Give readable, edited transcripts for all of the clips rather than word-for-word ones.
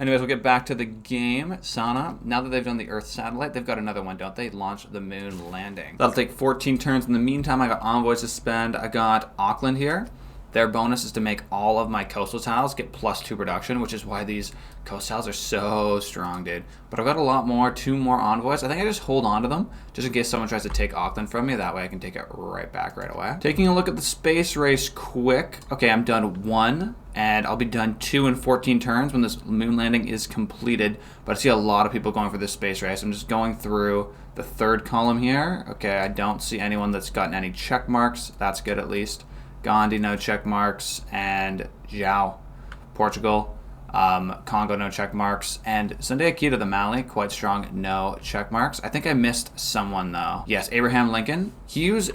Anyways, we'll get back to the game. Sana, now that they've done the Earth satellite, they've got another one, don't they? Launch the moon landing. That'll take 14 turns. In the meantime, I got envoys to spend. I got Auckland here. Their bonus is to make all of my coastal tiles get +2 production, which is why these coast tiles are so strong, dude. But I've got a lot more, 2 more envoys. I think I just hold on to them, just in case someone tries to take Auckland from me. That way I can take it right back right away. Taking a look at the space race quick. Okay, I'm done 1, and I'll be done 2 in 14 turns when this moon landing is completed. But I see a lot of people going for this space race. I'm just going through the 3rd column here. Okay, I don't see anyone that's gotten any check marks. That's good at least. Gandhi, no check marks, and Zhao, Portugal, Congo, no check marks, and Sunday Akita, the Mali, quite strong, no check marks. I think I missed someone though. Yes, Abraham Lincoln. He's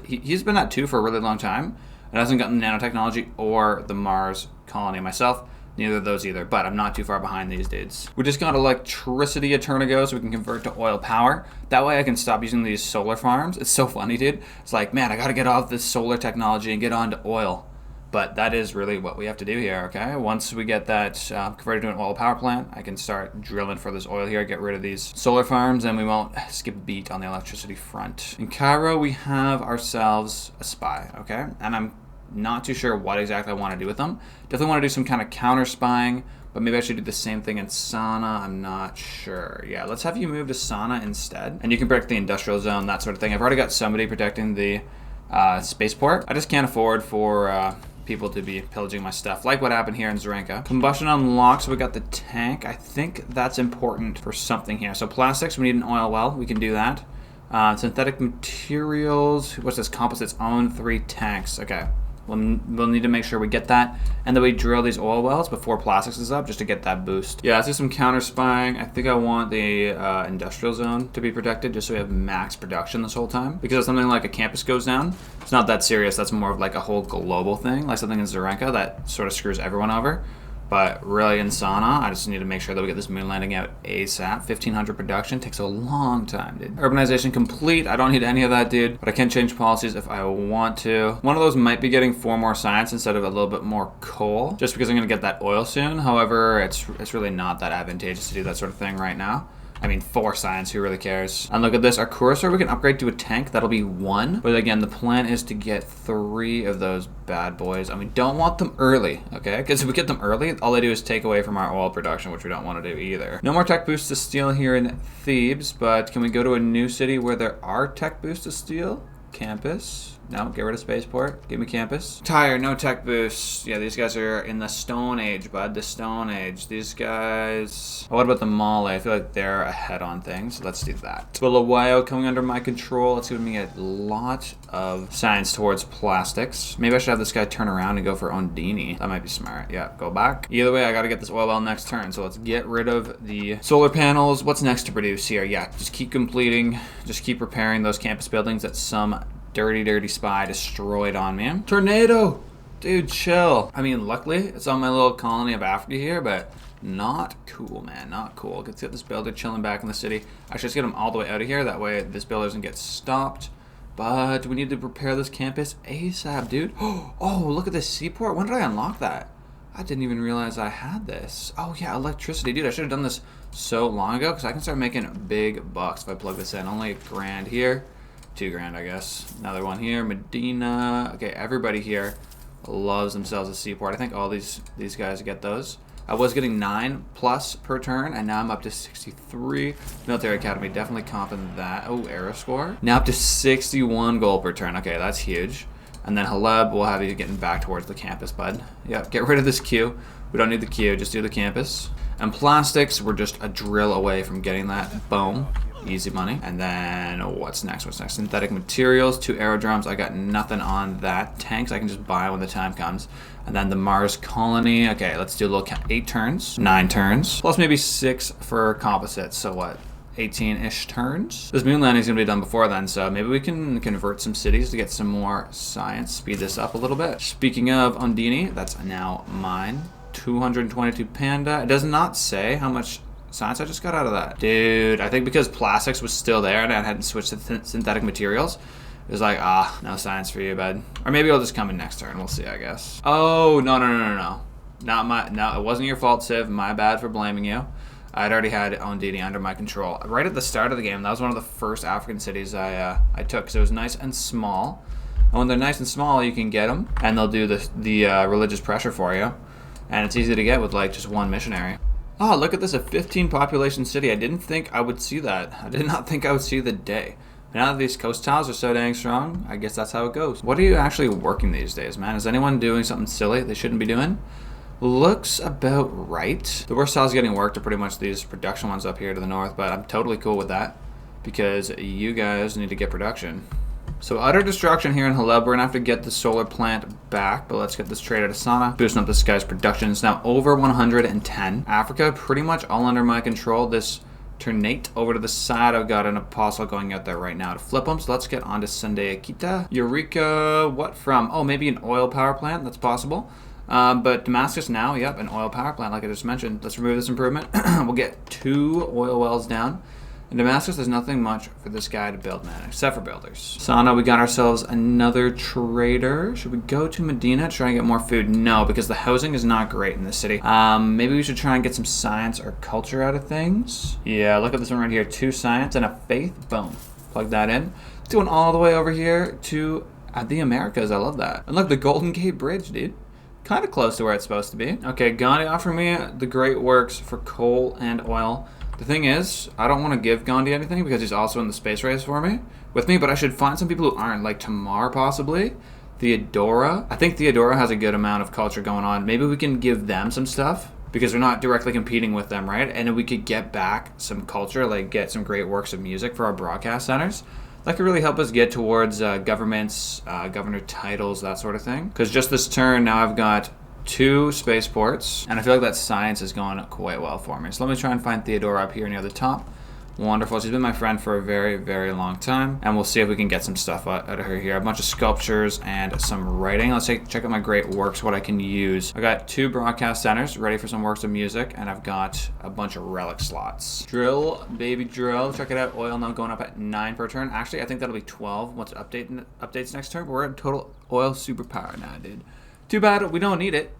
been at 2 for a really long time, and hasn't gotten nanotechnology or the Mars colony. Myself, neither of those either, but I'm not too far behind these dudes. We just got electricity a turn ago, so we can convert to oil power. That way I can stop using these solar farms. It's so funny, dude. It's like, man, I gotta get off this solar technology and get on to oil. But that is really what we have to do here, okay? Once we get that converted to an oil power plant, I can start drilling for this oil here, get rid of these solar farms, and we won't skip a beat on the electricity front. In Cairo, we have ourselves a spy, okay? And I'm not too sure what exactly I want to do with them. Definitely want to do some kind of counter spying, but maybe I should do the same thing in Sana. I'm not sure. Yeah, let's have you move to Sana instead. And you can protect the industrial zone, that sort of thing. I've already got somebody protecting the spaceport. I just can't afford for people to be pillaging my stuff, like what happened here in Zarenka. Combustion unlocked, so we got the tank. I think that's important for something here. So plastics, we need an oil well. We can do that. Synthetic materials, what's this? Composites own 3 tanks. Okay. We'll need to make sure we get that, and then we drill these oil wells before plastics is up, just to get that boost. Yeah, let's do some counter spying. I think I want the industrial zone to be protected, just so we have max production this whole time. Because if something like a campus goes down, it's not that serious. That's more of like a whole global thing, like something in Zarenka that sort of screws everyone over. But really in Sana, I just need to make sure that we get this moon landing out ASAP. 1,500 production takes a long time, dude. Urbanization complete. I don't need any of that, dude. But I can change policies if I want to. One of those might be getting 4 more science instead of a little bit more coal, just because I'm going to get that oil soon. However, it's really not that advantageous to do that sort of thing right now. I mean, 4 science, who really cares? And look at this, our cursor, we can upgrade to a tank. That'll be 1. But again, the plan is to get 3 of those bad boys. And we don't want them early, okay? Because if we get them early, all they do is take away from our oil production, which we don't want to do either. No more tech boosts to steal here in Thebes, but can we go to a new city where there are tech boosts to steal? Campus. No, get rid of spaceport. Give me campus. Tire, no tech boosts. Yeah, these guys are in the Stone Age, bud. The Stone Age. These guys... Oh, what about the Male? I feel like they're ahead on things. Let's do that. Bulawayo coming under my control. It's giving me a lot of science towards plastics. Maybe I should have this guy turn around and go for Ondini. That might be smart. Yeah, go back. Either way, I gotta get this oil well next turn. So let's get rid of the solar panels. What's next to produce here? Yeah, just keep completing. Just keep repairing those campus buildings that some dirty spy destroyed on me. Tornado! Dude, chill. I mean, luckily, it's on my little colony of Africa here, but not cool, man. Not cool. Let's get this builder chilling back in the city. I should just get him all the way out of here. That way, this builder doesn't get stopped. But we need to prepare this campus ASAP, dude. Oh, look at this seaport. When did I unlock that? I didn't even realize I had this. Oh, yeah, electricity. Dude, I should have done this so long ago, because I can start making big bucks if I plug this in. Only $1,000 here. $2,000, I guess. Another one here, Medina. Okay, everybody here loves themselves a seaport. I think all these guys get those. I was getting 9+ per turn, and now I'm up to 63. Military Academy, definitely comping that. Oh, Aero score. Now up to 61 gold per turn. Okay, that's huge. And then Haleb, we'll have you getting back towards the campus, bud. Yeah, get rid of this queue. We don't need the queue, just do the campus. And plastics, we're just a drill away from getting that. Boom. Easy money. And then what's next? Synthetic materials, 2 aerodromes. I got nothing on that. Tanks I can just buy when the time comes. And then the Mars colony. Okay, let's do a little count. 8 turns, 9 turns, plus maybe 6 for composites. So what? 18-ish turns. This moon landing is going to be done before then, so maybe we can convert some cities to get some more science. Speed this up a little bit. Speaking of Ondini, that's now mine. 222 Panda. It does not say how much science I just got out of that. Dude, I think because plastics was still there and I hadn't switched to synthetic materials, it was like, no science for you, bud. Or maybe I'll just come in next turn. We'll see, I guess. Oh, no. No, it wasn't your fault, Civ. My bad for blaming you. I'd already had Ondini under my control. Right at the start of the game, that was one of the first African cities I took, because it was nice and small. And when they're nice and small, you can get them, and they'll do the religious pressure for you. And it's easy to get with, like, just one missionary. Oh, look at this, a 15 population city. I didn't think I would see that. I did not think I would see the day. But now that these coast tiles are so dang strong, I guess that's how it goes. What are you actually working these days, man? Is anyone doing something silly they shouldn't be doing? Looks about right. The worst tiles getting worked are pretty much these production ones up here to the north, but I'm totally cool with that because you guys need to get production. So utter destruction here in Haleb. We're gonna have to get the solar plant back, but let's get this trader to Sana. Boosting up this guy's production. It's now over 110. Africa, pretty much all under my control. This Ternate over to the side. I've got an apostle going out there right now to flip them. So let's get on to Sunday Akita. Eureka, what from? Oh, maybe an oil power plant. That's possible. But Damascus now, yep, an oil power plant like I just mentioned. Let's remove this improvement. We'll get 2 oil wells down. In Damascus, there's nothing much for this guy to build, man, except for builders. Sana, we got ourselves another trader. Should we go to Medina to try and get more food? No, because the housing is not great in this city. Maybe we should try and get some science or culture out of things. Yeah, look at this one right here. 2 science and a faith. Boom. Plug that in. It's going all the way over here to the Americas. I love that. And look, the Golden Gate Bridge, dude. Kind of close to where it's supposed to be. Okay, Gandhi offered me the great works for coal and oil. The thing is, I don't want to give Gandhi anything because he's also in the space race with me, but I should find some people who aren't, like Tamar possibly. Theodora. I think Theodora has a good amount of culture going on. Maybe we can give them some stuff because we're not directly competing with them, right? And we could get back some culture, like get some great works of music for our broadcast centers. That could really help us get towards governments, governor titles, that sort of thing. Because just this turn, now I've got 2 spaceports, and I feel like that science is going quite well for me. So let me try and find Theodora up here near the top. Wonderful. She's been my friend for a very, very long time, and we'll see if we can get some stuff out of her here. A bunch of sculptures and some writing. Let's check out my great works, what I can use. I got 2 broadcast centers ready for some works of music, and I've got a bunch of relic slots. Drill, baby drill. Check it out. Oil now going up at 9 per turn. Actually, I think that'll be 12 once it updates next turn. We're at total oil superpower now, dude. Too bad we don't need it.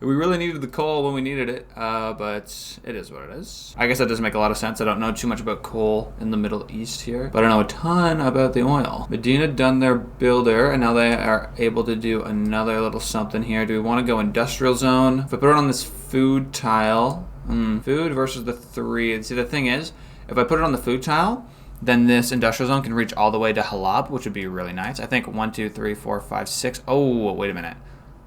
We really needed the coal when we needed it, but it is what it is. I guess that doesn't make a lot of sense. I don't know too much about coal in the Middle East here, but I know a ton about the oil. Medina done their builder, and now they are able to do another little something here. Do we want to go industrial zone? If I put it on this food tile, food versus the 3. See, the thing is, if I put it on the food tile, then this industrial zone can reach all the way to Halab, which would be really nice. I think 1, 2, 3, 4, 5, 6. Oh, wait a minute.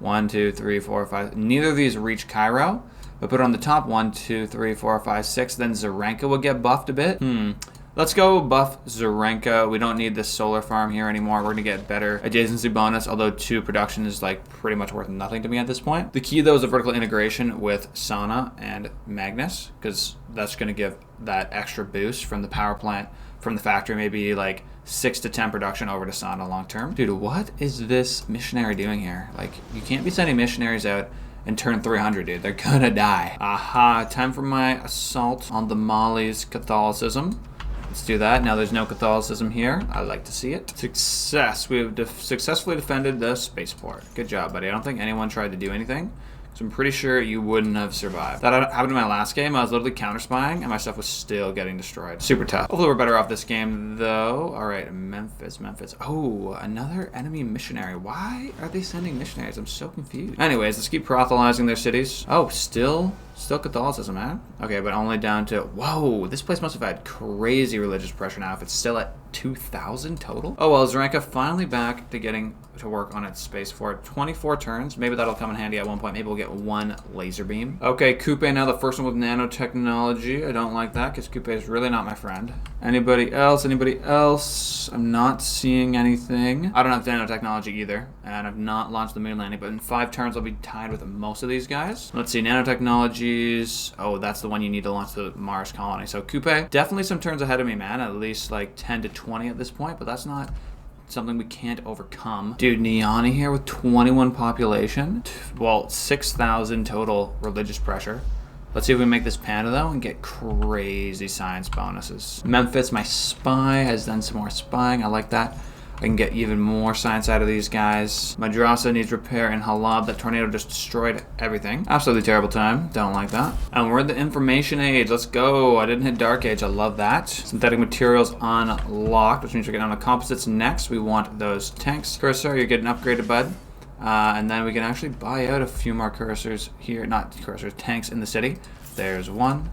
1, 2, 3, 4, 5. Neither of these reach Cairo, but put it on the top. 1, 2, 3, 4, 5, 6. Then Zarenka will get buffed a bit. Let's go buff Zarenka. We don't need this solar farm here anymore. We're gonna get better adjacency bonus, although 2 production is like pretty much worth nothing to me at this point. The key though is a vertical integration with Sana and Magnus, because that's gonna give that extra boost from the power plant, from the factory, maybe like 6 to 10 production over to Sana long term. Dude, what is this missionary doing here? Like, you can't be sending missionaries out and turn 300, dude. They're gonna die. Aha, time for my assault on the Mali's Catholicism. Let's do that. Now there's no Catholicism here. I like to see it. Success. We have successfully defended the spaceport. Good job, buddy. I don't think anyone tried to do anything, so I'm pretty sure you wouldn't have survived. That happened in my last game. I was literally counter-spying, and my stuff was still getting destroyed. Super tough. Hopefully we're better off this game, though. All right, Memphis. Oh, another enemy missionary. Why are they sending missionaries? I'm so confused. Anyways, let's keep proselytizing their cities. Oh, still Catholicism, man. Okay, but only down to, whoa, this place must have had crazy religious pressure now if it's still at 2,000 total. Oh, well, Zarenka finally back to getting to work on its space for 24 turns. Maybe that'll come in handy at one point. Maybe we'll get 1 laser beam. Okay, Coupe now, the first one with nanotechnology. I don't like that because Coupe is really not my friend. Anybody else? I'm not seeing anything. I don't have nanotechnology either, and I've not launched the moon landing, but in 5 turns I'll be tied with most of these guys. Let's see, nanotechnologies. Oh, that's the one you need to launch the Mars colony. So Coupe, definitely some turns ahead of me, man. At least like 10 to 20 at this point, but that's not something we can't overcome. Dude, Niani here with 21 population. Well, 6,000 total religious pressure. Let's see if we make this panda though and get crazy science bonuses. Memphis, my spy, has done some more spying. I like that. I can get even more science out of these guys. Madrasa needs repair in Halab. That tornado just destroyed everything. Absolutely terrible time. Don't like that. And we're in the information age. Let's go. I didn't hit dark age. I love that. Synthetic materials unlocked, which means we're getting on the composites next. We want those tanks. Cursor, you're getting upgraded, bud. And then we can actually buy out a few more cursors here. Not cursors, tanks in the city. There's one.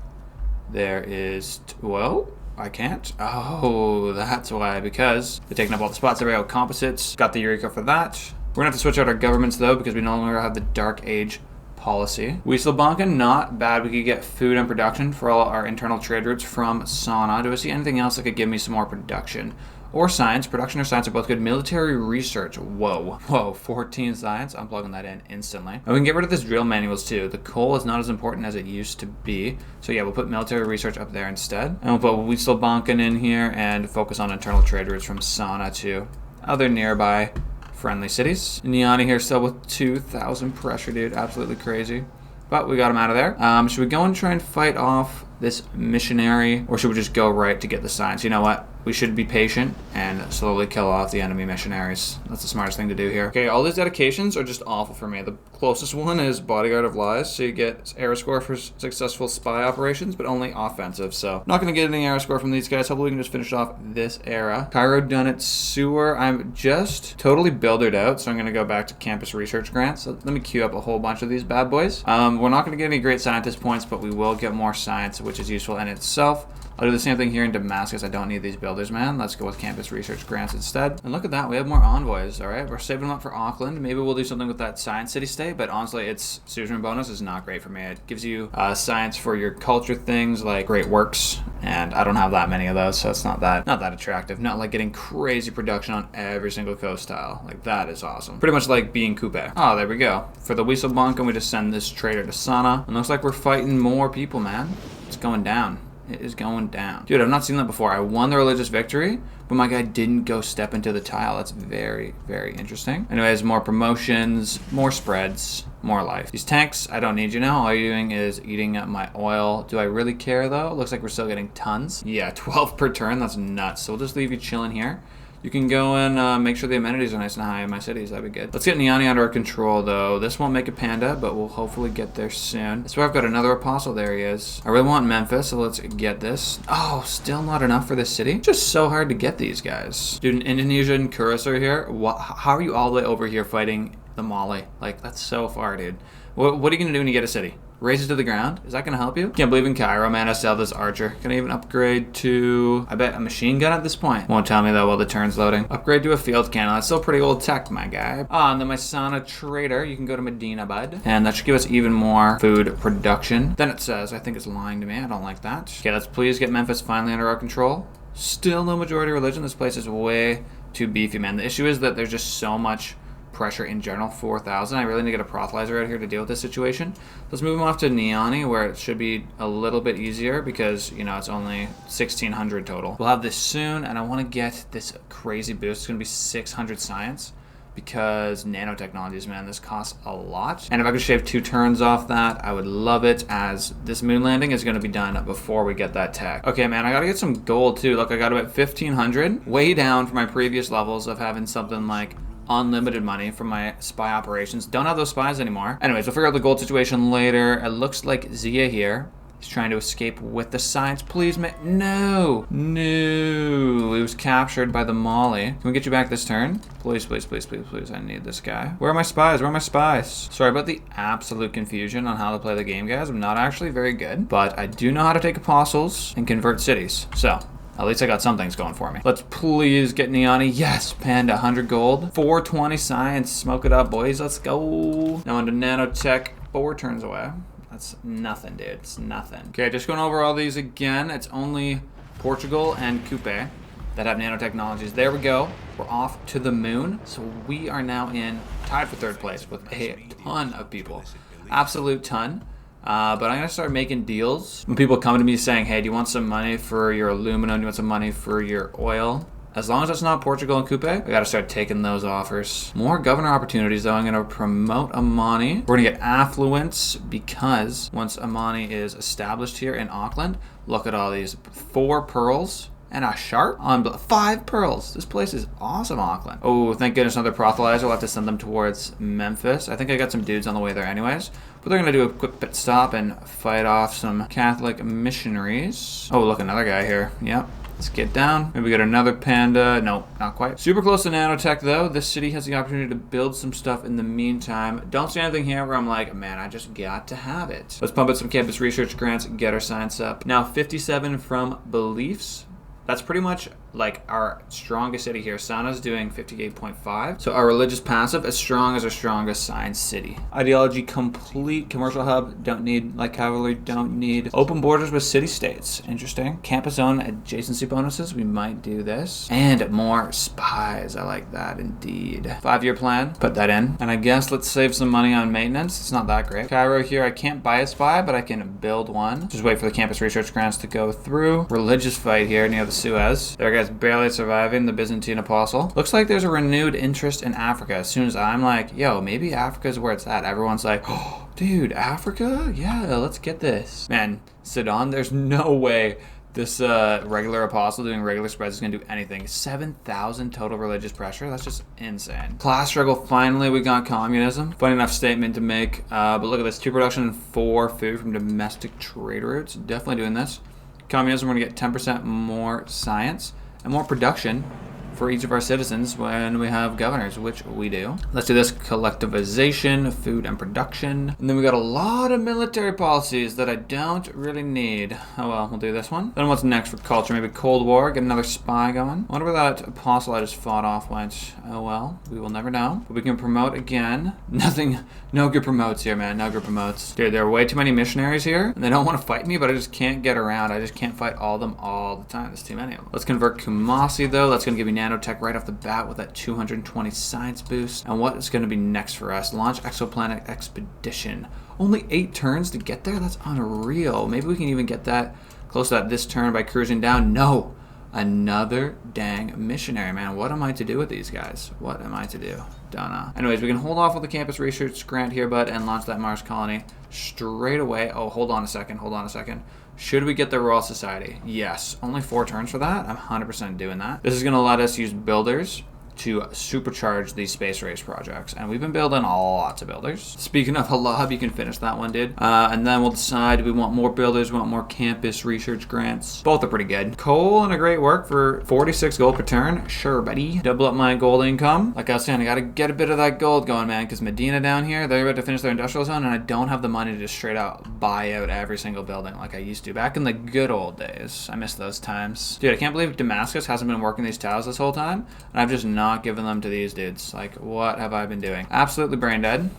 There is... Whoa. I can't. Oh, that's why. Because they're taking up all the spots. There we go. Composites. Got the Eureka for that. We're going to have to switch out our governments, though, because we no longer have the Dark Age policy. Wistful, not bad. We could get food and production for all our internal trade routes from Sana. Do I see anything else that could give me some more production? Or science. Production or science are both good. Military research. Whoa. Whoa. 14 science. I'm plugging that in instantly. And we can get rid of this drill manuals too. The coal is not as important as it used to be. So yeah, we'll put military research up there instead. And we'll put Wistful in here and focus on internal trade routes from Sana to other nearby friendly cities. Enine here still with 2,000 pressure, dude. Absolutely crazy. But we got him out of there. Should we go and try and fight off this missionary? Or should we just go right to get the science? You know what? We should be patient and slowly kill off the enemy missionaries. That's the smartest thing to do here. Okay, all these dedications are just awful for me. The closest one is Bodyguard of Lies. So you get arrow score for successful spy operations, but only offensive. So not going to get any arrow score from these guys. Hopefully we can just finish off this era. Cairo done it. Sewer. I'm just totally buildered out. So I'm going to go back to campus research grants. So let me queue up a whole bunch of these bad boys. We're not going to get any great scientist points, but we will get more science, which is useful in itself. I'll do the same thing here in Damascus. I don't need these builders, man. Let's go with campus research grants instead. And look at that. We have more envoys, all right? We're saving them up for Auckland. Maybe we'll do something with that science city-state, but honestly, its suzerain bonus is not great for me. It gives you science for your culture things like great works, and I don't have that many of those, so it's not that attractive. Not like getting crazy production on every single coast tile. Like, that is awesome. Pretty much like being Coupe. Oh, there we go. For the Wistful, we just send this trader to Sana. And looks like we're fighting more people, man. It's going down. It is going down. Dude, I've not seen that before. I won the religious victory, but my guy didn't go step into the tile. That's very, very interesting. Anyways, more promotions, more spreads, more life. These tanks, I don't need you now. All you're doing is eating up my oil. Do I really care, though? Looks like we're still getting tons. Yeah, 12 per turn. That's nuts. So we'll just leave you chilling here. You can go and make sure the amenities are nice and high in my cities. That'd be good. Let's get Enine under our control, though. This won't make a panda, but we'll hopefully get there soon. That's where I've got another apostle. There he is. I really want Memphis, so let's get this. Oh, still not enough for this city? Just so hard to get these guys. Dude, an Indonesian Cursor here. How are you all the way over here fighting the Mali? Like, that's so far, dude. What are you going to do when you get a city? Raise it to the ground? Is that going to help you? Can't believe in Cairo, man. I still have this archer. Can I even upgrade to, I bet, a machine gun at this point? Won't tell me, though, while the turn's loading. Upgrade to a field cannon. That's still pretty old tech, my guy. Ah, and then my Sana trader. You can go to Medina, bud. And that should give us even more food production. Then it says, I think it's lying to me. I don't like that. Okay, let's please get Memphis finally under our control. Still no majority religion. This place is way too beefy, man. The issue is that there's just so much pressure in general. 4,000. I really need to get a proselytizer out here to deal with this situation. Let's move him off to Enine, where it should be a little bit easier because, you know, it's only 1,600 total. We'll have this soon, and I want to get this crazy boost. It's going to be 600 science because nanotechnologies, man, this costs a lot. And if I could shave 2 turns off that, I would love it, as this moon landing is going to be done before we get that tech. Okay, man, I got to get some gold too. Look, I got about 1,500, way down from my previous levels of having something like unlimited money from my spy operations. Don't have those spies anymore. Anyways, we'll figure out the gold situation later. It looks like Zia here is trying to escape with the science. Please, man. No. No. He was captured by the Mali. Can we get you back this turn? Please, please, please, please, please. I need this guy. Where are my spies? Where are my spies? Sorry about the absolute confusion on how to play the game, guys. I'm not actually very good, but I do know how to take apostles and convert cities. So at least I got some things going for me. Let's please get Enine. Yes, Panda, 100 gold. 420 science. Smoke it up, boys. Let's go. Now into nanotech. 4 turns away. That's nothing, dude. It's nothing. Okay, just going over all these again. It's only Portugal and Coupe that have nanotechnologies. There we go. We're off to the moon. So we are now tied for 3rd place with a ton of people. Absolute ton. But I'm going to start making deals. When people come to me saying, hey, do you want some money for your aluminum? Do you want some money for your oil? As long as it's not Portugal and Coupe, we got to start taking those offers. More governor opportunities, though. I'm going to promote Amani. We're going to get affluence because once Amani is established here in Auckland, look at all these. 4 pearls. and a sharp on 5 pearls. This place is awesome, Auckland. Oh, thank goodness another proselytizer. We'll have to send them towards Memphis. I think I got some dudes on the way there anyways. But they're going to do a quick pit stop and fight off some Catholic missionaries. Oh, look, another guy here. Yep. Let's get down. Maybe we got another panda. No, not quite. Super close to nanotech, though. This city has the opportunity to build some stuff in the meantime. Don't see anything here where I'm like, man, I just got to have it. Let's pump out some campus research grants, get our science up. Now, 57 from beliefs. That's pretty much like our strongest city here. Sana's doing 58.5. So our religious passive as strong as our strongest science city. Ideology complete. Commercial hub, don't need. Like cavalry, don't need. Open borders with city states. Interesting. Campus zone adjacency bonuses. We might do this. And more spies. I like that indeed. 5-year plan. Put that in. And I guess let's save some money on maintenance. It's not that great. Cairo here, I can't buy a spy, but I can build one. Just wait for the campus research grants to go through. Religious fight here near the Suez. There, guys, barely surviving the Byzantine apostle. Looks like there's a renewed interest in Africa. As soon as I'm like, yo, maybe Africa's where it's at, everyone's like, oh, dude, Africa? Yeah, let's get this. Man, Sudan, there's no way this regular apostle doing regular spreads is going to do anything. 7,000 total religious pressure. That's just insane. Class struggle. Finally, we got communism. Funny enough statement to make. But look at this. 2 production and 4 food from domestic trade routes. Definitely doing this. Communism, we're going to get 10% more science and more production for each of our citizens when we have governors, which we do. Let's do this. Collectivization, food and production. And then we got a lot of military policies that I don't really need. Oh well, we'll do this one. Then what's next for culture? Maybe Cold War, get another spy going. I wonder where that apostle I just fought off went. Oh well, we will never know. But we can promote again. Nothing, no good promotes here, man. No good promotes. Dude, there are way too many missionaries here, and they don't want to fight me, but I just can't get around. I just can't fight all of them all the time. There's too many of them. Let's convert Kumasi, though. That's going to give me nanotech right off the bat with that 220 science boost. And what is going to be next for us? Launch exoplanet expedition. Only 8 turns to get there? That's unreal. Maybe we can even get that close to that this turn by cruising down. No. Another dang missionary, man. What am I to do with these guys? What am I to do? Don't know. Anyways, we can hold off with the campus research grant here, bud, and launch that Mars colony straight away. Oh, hold on a second. Hold on a second. Should we get the Royal Society? Yes. Only 4 turns for that? I'm 100% doing that. This is going to let us use builders to supercharge these space race projects. And we've been building lots of builders. Speaking of Halab, you can finish that one, dude. And then we'll decide, do we want more builders, we want more campus research grants. Both are pretty good. Coal and a great work for 46 gold per turn. Sure, buddy. Double up my gold income. Like I was saying, I gotta get a bit of that gold going, man, because Medina down here, they're about to finish their industrial zone, and I don't have the money to just straight out buy out every single building like I used to. Back in the good old days. I miss those times. Dude, I can't believe Damascus hasn't been working these tiles this whole time, and I've just not given them to these dudes. Like, what have I been doing? Absolutely brain dead.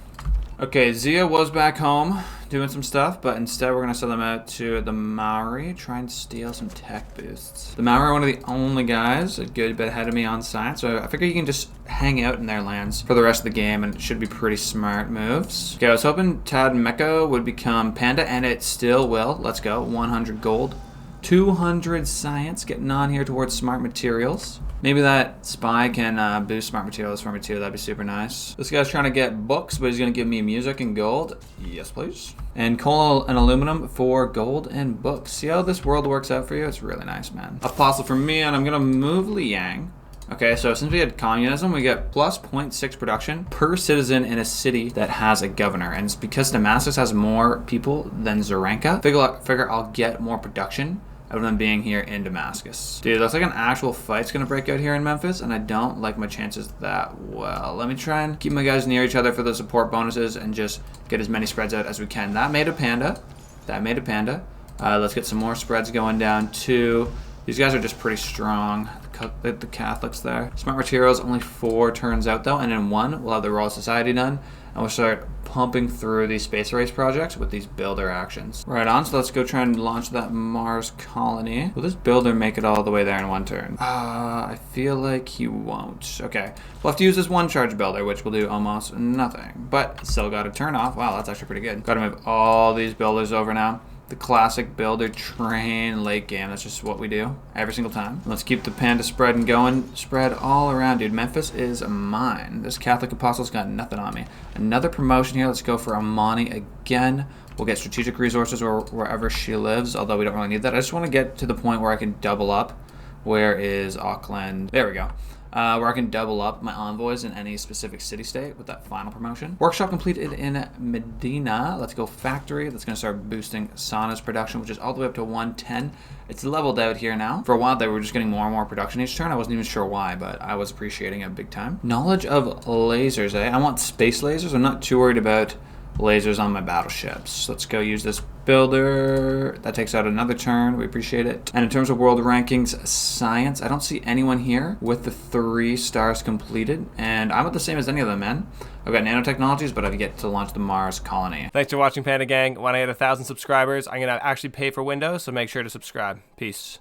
Okay, Zia was back home doing some stuff, but instead we're going to send them out to the Maori, try and steal some tech boosts. The Maori are one of the only guys a good bit ahead of me on science, so I figure you can just hang out in their lands for the rest of the game, and it should be pretty smart moves. Okay, I was hoping Tad Meko would become Panda, and it still will. Let's go. 100 gold. 200 science, getting on here towards smart materials. Maybe that spy can boost smart materials for me too. That'd be super nice. This guy's trying to get books, but he's going to give me music and gold. Yes, please. And coal and aluminum for gold and books. See how this world works out for you? It's really nice, man. Apostle for me, and I'm going to move Liang. Okay, so since we had communism, we get plus 0.6 production per citizen in a city that has a governor. And it's because Damascus has more people than Zarenka. Figure I'll get more production of them being here in Damascus. Dude, looks like an actual fight's gonna break out here in Memphis, and I don't like my chances that well. Let me try and keep my guys near each other for the support bonuses and just get as many spreads out as we can. That made a panda. That made a panda. Let's get some more spreads going down too. These guys are just pretty strong. The Catholics there. Smart materials, only 4 turns out though, and in 1 we'll have the Royal Society done, and we'll start pumping through these space race projects with these builder actions. Right on, so let's go try and launch that Mars colony. Will this builder make it all the way there in 1 turn? I feel like he won't. Okay, we'll have to use this 1 charge builder, which will do almost nothing, but still got a turn off. Wow, that's actually pretty good. Got to move all these builders over now. The classic builder train late game. That's just what we do every single time. Let's keep the panda spread and going. Spread all around, dude. Memphis is mine. This Catholic apostle's got nothing on me. Another promotion here. Let's go for Amani again. We'll get strategic resources wherever she lives, although we don't really need that. I just want to get to the point where I can double up Where is Auckland? There we go. Where I can double up my envoys in any specific city-state with that final promotion. Workshop completed in Medina. Let's go factory. That's going to start boosting Sana's production, which is all the way up to 110. It's leveled out here now. For a while, they were just getting more and more production each turn. I wasn't even sure why, but I was appreciating it big time. Knowledge of lasers, eh? I want space lasers. I'm not too worried about lasers on my battleships. Let's go use this builder. That takes out another turn. We appreciate it. And in terms of world rankings, science, I don't see anyone here with the 3 stars completed. And I'm at the same as any of them, man. I've got nanotechnologies, but I've yet to launch the Mars colony. Thanks for watching, Panda Gang. When I hit 1,000 subscribers, I'm going to actually pay for Windows, so make sure to subscribe. Peace.